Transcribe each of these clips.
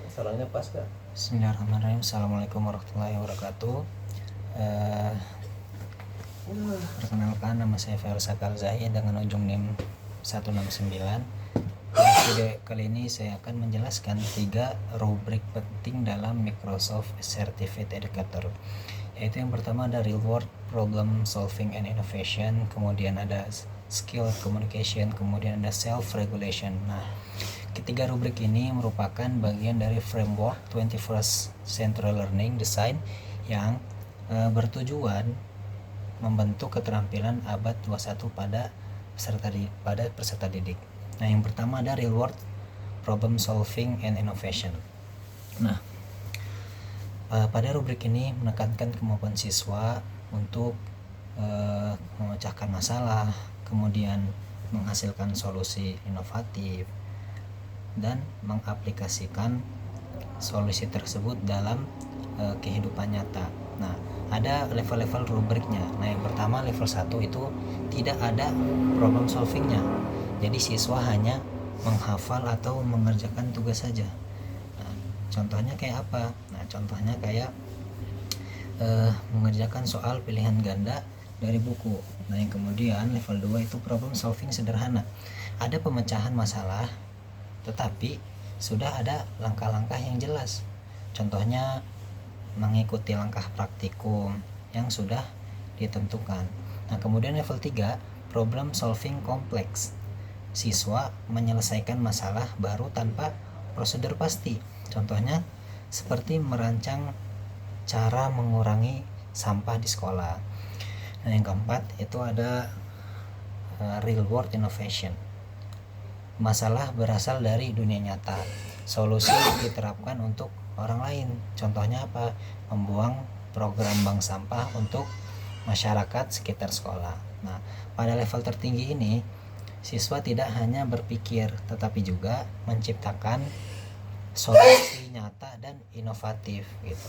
Sarangnya pas gak? Bismillahirrahmanirrahim. Assalamualaikum warahmatullahi wabarakatuh. Perkenalkan, nama saya Faisal Kalzai dengan ujung NIM 169. Pada video kali ini saya akan menjelaskan 3 rubrik penting dalam Microsoft Certified Educator, yaitu yang pertama ada Real World Problem Solving and Innovation, kemudian ada Skill Communication, kemudian ada Self Regulation. Nah, ketiga rubrik ini merupakan bagian dari framework 21st Century Learning Design yang bertujuan membentuk keterampilan abad 21 pada peserta didik. Nah, yang pertama ada Real World Problem Solving and Innovation. Nah, pada rubrik ini menekankan kemampuan siswa untuk memecahkan masalah, kemudian menghasilkan solusi inovatif, dan mengaplikasikan solusi tersebut dalam kehidupan nyata. Nah, ada level-level rubriknya. Nah, yang pertama level 1 itu tidak ada problem solvingnya. Jadi siswa hanya menghafal atau mengerjakan tugas saja. Nah, contohnya kayak apa? Nah, contohnya kayak mengerjakan soal pilihan ganda dari buku. Nah, yang kemudian level 2 itu problem solving sederhana. Ada pemecahan masalah tetapi sudah ada langkah-langkah yang jelas. Contohnya mengikuti langkah praktikum yang sudah ditentukan. Nah, kemudian level 3 problem solving kompleks. Siswa menyelesaikan masalah baru tanpa prosedur pasti. Contohnya seperti merancang cara mengurangi sampah di sekolah. Nah, yang keempat itu ada real world innovation. Masalah berasal dari dunia nyata. Solusi diterapkan untuk orang lain. Contohnya apa? Membuang program bank sampah untuk masyarakat sekitar sekolah. Nah, pada level tertinggi ini siswa tidak hanya berpikir tetapi juga menciptakan solusi nyata dan inovatif gitu.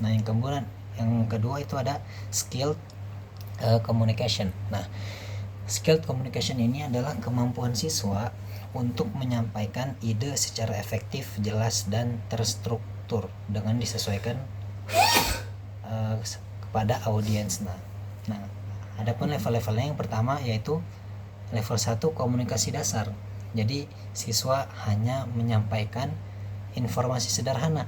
Nah, yang kedua itu ada skilled communication. Nah, skilled communication ini adalah kemampuan siswa untuk menyampaikan ide secara efektif, jelas, dan terstruktur dengan disesuaikan kepada audiens. Nah, adapun level-levelnya yang pertama yaitu level 1 komunikasi dasar. Jadi siswa hanya menyampaikan informasi sederhana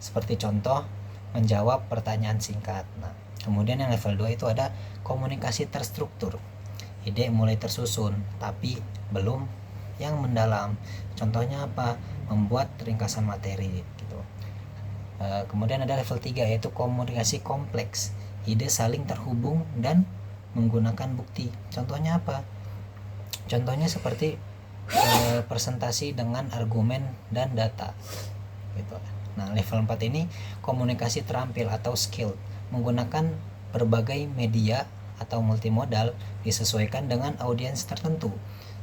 seperti contoh menjawab pertanyaan singkat. Nah, kemudian yang level 2 itu ada komunikasi terstruktur. Ide mulai tersusun tapi belum yang mendalam. Contohnya apa? Membuat ringkasan materi gitu. Kemudian ada level 3 yaitu komunikasi kompleks. Ide saling terhubung dan menggunakan bukti. Contohnya apa? Contohnya seperti presentasi dengan argumen dan data gitu. Nah, level 4 ini komunikasi terampil atau skill, menggunakan berbagai media atau multimodal disesuaikan dengan audiens tertentu.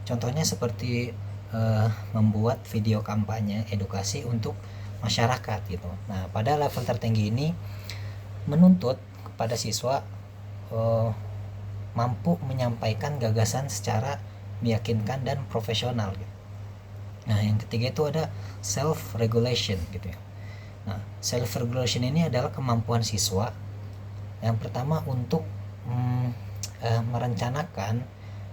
Contohnya seperti membuat video kampanye edukasi untuk masyarakat gitu. Nah, pada level tertinggi ini menuntut kepada siswa mampu menyampaikan gagasan secara meyakinkan dan profesional gitu. Nah, yang ketiga itu ada self regulation gitu ya. Nah, self regulation ini adalah kemampuan siswa yang pertama untuk merencanakan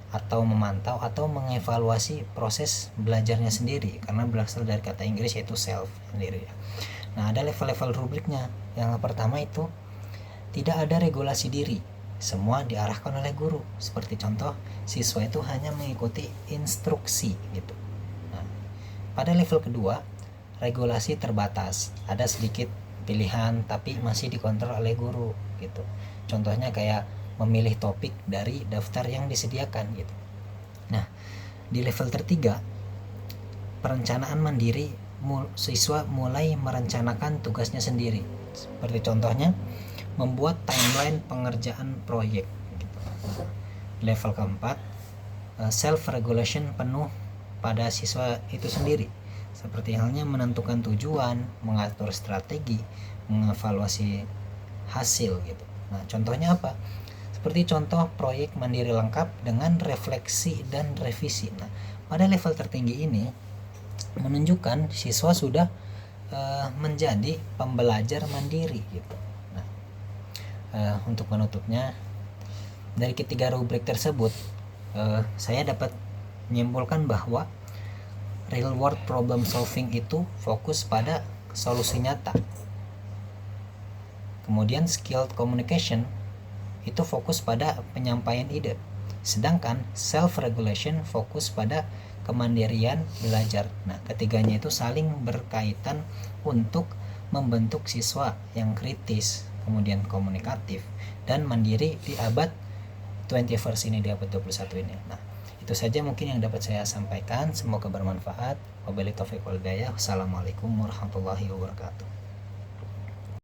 atau memantau atau mengevaluasi proses belajarnya sendiri, karena berasal dari kata Inggris yaitu self sendiri. Nah, ada level-level rubriknya. Yang pertama itu tidak ada regulasi diri, semua diarahkan oleh guru. Seperti contoh, siswa itu hanya mengikuti instruksi gitu. Nah, pada level kedua, regulasi terbatas, ada sedikit pilihan tapi masih dikontrol oleh guru gitu. Contohnya kayak memilih topik dari daftar yang disediakan gitu. Nah, di level tertiga, perencanaan mandiri, siswa mulai merencanakan tugasnya sendiri. Seperti contohnya membuat timeline pengerjaan proyek gitu. Level keempat, self regulation penuh pada siswa itu sendiri. Seperti halnya menentukan tujuan, mengatur strategi, mengevaluasi hasil gitu. Nah, contohnya apa? Seperti contoh proyek mandiri lengkap dengan refleksi dan revisi. Nah, pada level tertinggi ini menunjukkan siswa sudah menjadi pembelajar mandiri gitu. Nah, untuk menutupnya, dari ketiga rubrik tersebut saya dapat menyimpulkan bahwa real world problem solving itu fokus pada solusi nyata. Kemudian skilled communication itu fokus pada penyampaian ide. Sedangkan self regulation fokus pada kemandirian belajar. Nah, ketiganya itu saling berkaitan untuk membentuk siswa yang kritis, kemudian komunikatif dan mandiri di abad 21st ini, di abad 21 ini. Nah, itu saja mungkin yang dapat saya sampaikan. Semoga bermanfaat. Wabillahi taufiq wal hidayah. Wassalamualaikum warahmatullahi wabarakatuh.